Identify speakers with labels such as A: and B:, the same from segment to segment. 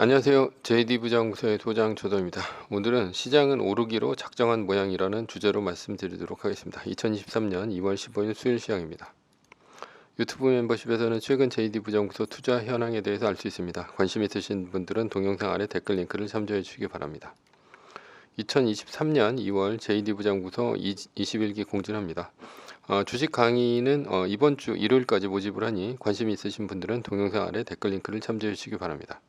A: 안녕하세요. JD부장부서의 소장 조도입니다. 오늘은 시장은 오르기로 작정한 모양이라는 주제로 말씀드리도록 하겠습니다. 2023년 2월 15일 수요일 시장입니다. 유튜브 멤버십에서는 최근 JD부장부서 투자 현황에 대해서 알 수 있습니다. 관심 있으신 분들은 동영상 아래 댓글 링크를 참조해 주시기 바랍니다. 2023년 2월 JD부장부서 21기 공지합니다. 주식 강의는 이번 주 일요일까지 모집을 하니 관심 있으신 분들은 동영상 아래 댓글 링크를 참조해 주시기 바랍니다.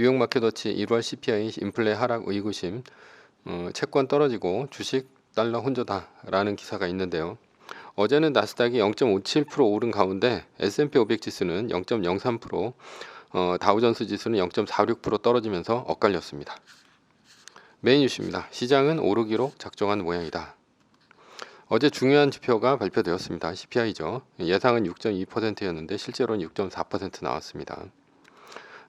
A: 뉴욕 마켓워치 1월 CPI 인플레 하락 의구심, 채권 떨어지고 주식 달러 혼조다라는 기사가 있는데요. 어제는 나스닥이 0.57% 오른 가운데 S&P 500 지수는 0.03%, 다우존스 지수는 0.46% 떨어지면서 엇갈렸습니다. 메인 뉴스입니다. 시장은 오르기로 작정한 모양이다. 어제 중요한 지표가 발표되었습니다. CPI죠. 예상은 6.2%였는데 실제로는 6.4% 나왔습니다.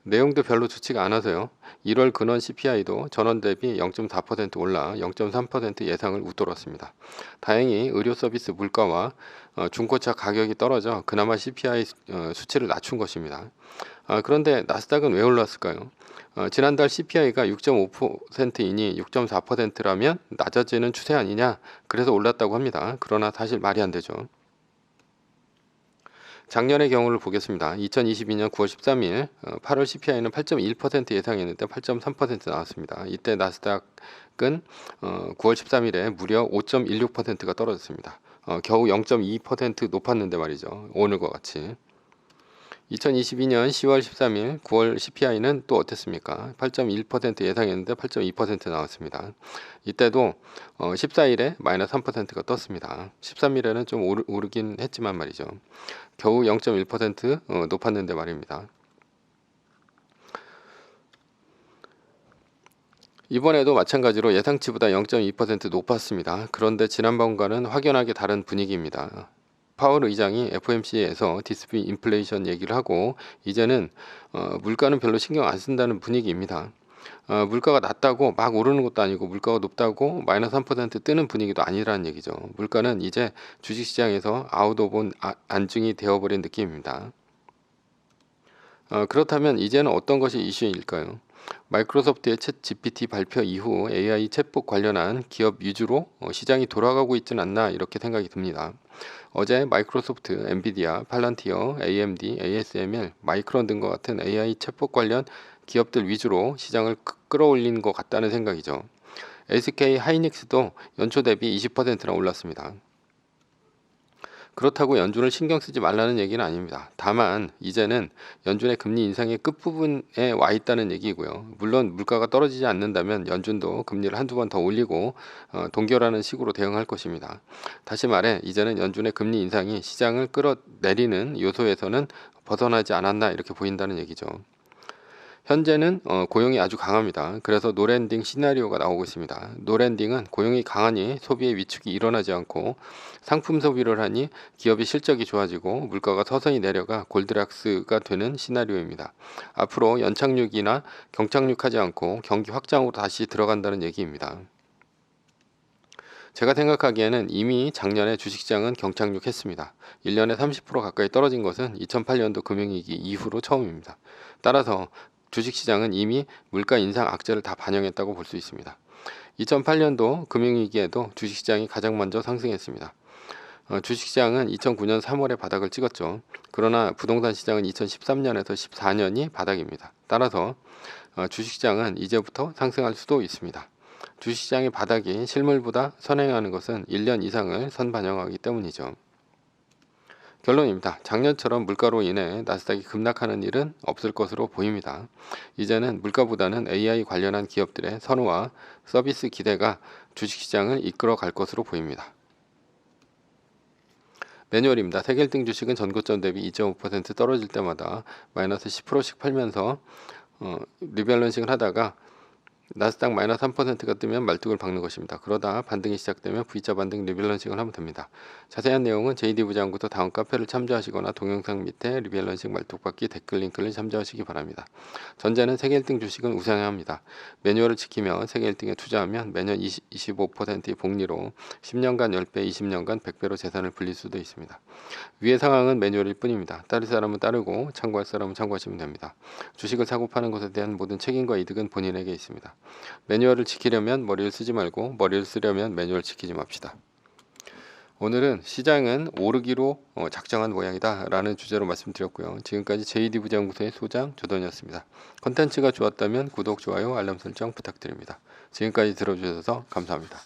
A: 내용도 별로 좋지가 않아서요. 1월 근원 CPI도 전월 대비 0.4% 올라 0.3% 예상을 웃돌았습니다. 다행히 의료 서비스 물가와 중고차 가격이 떨어져 그나마 CPI 수치를 낮춘 것입니다. 그런데 나스닥은 왜 올랐을까요? 지난달 CPI가 6.5%이니 6.4%라면 낮아지는 추세 아니냐? 그래서 올랐다고 합니다. 그러나 사실 말이 안 되죠. 작년의 경우를 보겠습니다. 2022년 9월 13일 8월 CPI는 8.1% 예상했는데 8.3% 나왔습니다. 이때 나스닥은 9월 13일에 무려 5.16%가 떨어졌습니다. 겨우 0.2% 높았는데 말이죠. 오늘과 같이. 2022년 10월 13일 9월 CPI는 또 어땠습니까? 8.1% 예상했는데 8.2% 나왔습니다. 이때도 14일에 마이너스 3%가 떴습니다. 13일에는 좀 오르긴 했지만 말이죠. 겨우 0.1% 높았는데 말입니다. 이번에도 마찬가지로 예상치보다 0.2% 높았습니다. 그런데 지난번과는 확연하게 다른 분위기입니다. 파월 의장이 FOMC에서 디스플레이 인플레이션 얘기를 하고 이제는 물가는 별로 신경 안 쓴다는 분위기입니다. 물가가 낮다고 막 오르는 것도 아니고 물가가 높다고 마이너스 3% 뜨는 분위기도 아니라는 얘기죠. 물가는 이제 주식시장에서 아웃 오브 안중이 되어버린 느낌입니다. 그렇다면 이제는 어떤 것이 이슈일까요? 마이크로소프트의 챗 GPT 발표 이후 AI 챗봇 관련한 기업 위주로 시장이 돌아가고 있지는 않나 이렇게 생각이 듭니다. 어제 마이크로소프트, 엔비디아, 팔란티어, AMD, ASML, 마이크론 등과 같은 AI 챗봇 관련 기업들 위주로 시장을 끌어올린 것 같다는 생각이죠. SK 하이닉스도 연초 대비 20%나 올랐습니다. 그렇다고 연준을 신경 쓰지 말라는 얘기는 아닙니다. 다만 이제는 연준의 금리 인상의 끝부분에 와 있다는 얘기고요. 물론 물가가 떨어지지 않는다면 연준도 금리를 한두 번 더 올리고 동결하는 식으로 대응할 것입니다. 다시 말해 이제는 연준의 금리 인상이 시장을 끌어내리는 요소에서는 벗어나지 않았나 이렇게 보인다는 얘기죠. 현재는 고용이 아주 강합니다. 그래서 노랜딩 시나리오가 나오고 있습니다. 노랜딩은 고용이 강하니 소비의 위축이 일어나지 않고 상품 소비를 하니 기업의 실적이 좋아지고 물가가 서서히 내려가 골드락스가 되는 시나리오입니다. 앞으로 연착륙이나 경착륙하지 않고 경기 확장으로 다시 들어간다는 얘기입니다. 제가 생각하기에는 이미 작년에 주식시장은 경착륙했습니다. 1년에 30% 가까이 떨어진 것은 2008년도 금융위기 이후로 처음입니다. 따라서 주식시장은 이미 물가 인상 악재를 다 반영했다고 볼 수 있습니다. 2008년도 금융위기에도 주식시장이 가장 먼저 상승했습니다. 주식시장은 2009년 3월에 바닥을 찍었죠. 그러나 부동산 시장은 2013년에서 14년이 바닥입니다. 따라서 주식시장은 이제부터 상승할 수도 있습니다. 주식시장의 바닥이 실물보다 선행하는 것은 1년 이상을 선반영하기 때문이죠. 결론입니다. 작년처럼 물가로 인해 나스닥이 급락하는 일은 없을 것으로 보입니다. 이제는 물가보다는 AI 관련한 기업들의 선호와 서비스 기대가 주식시장을 이끌어 갈 것으로 보입니다. 매뉴얼입니다. 세계 1등 주식은 전고점 대비 2.5% 떨어질 때마다 마이너스 10%씩 팔면서 리밸런싱을 하다가 나스닥 마이너스 3%가 뜨면 말뚝을 박는 것입니다. 그러다 반등이 시작되면 V자 반등 리밸런싱을 하면 됩니다. 자세한 내용은 JD 부장부터 다음 카페를 참조하시거나 동영상 밑에 리밸런싱 말뚝 받기 댓글 링크를 참조하시기 바랍니다. 전자는 세계 1등 주식은 우상해야 합니다. 매뉴얼을 지키며 세계 1등에 투자하면 매년 25%의 복리로 10년간 10배, 20년간 100배로 재산을 불릴 수도 있습니다. 위의 상황은 매뉴얼일 뿐입니다. 따를 사람은 따르고 참고할 사람은 참고하시면 됩니다. 주식을 사고 파는 것에 대한 모든 책임과 이득은 본인에게 있습니다. 매뉴얼을 지키려면 머리를 쓰지 말고 머리를 쓰려면 매뉴얼 지키지 맙시다. 오늘은 시장은 오르기로 작정한 모양이다 라는 주제로 말씀드렸고요. 지금까지 JD 부장연구소의 소장 조던이었습니다. 컨텐츠가 좋았다면 구독, 좋아요, 알람 설정 부탁드립니다. 지금까지 들어주셔서 감사합니다.